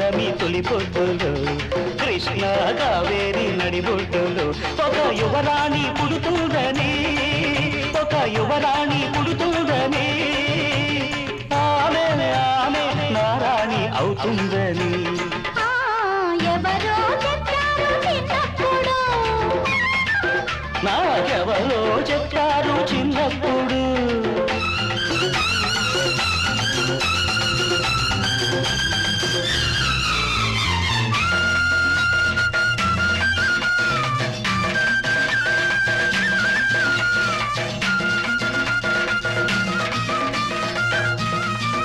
పౌర్ణమి తొలి పొద్దులు కృష్ణ కావేరి నడిబొట్టులు ఒక యువరాణి పుడుతుందని ఒక యువరాణి పుడుతుందని ఆమె ఆమె నారాణి అవుతుందని నాకెవరో చెప్పారు చిన్నప్పుడు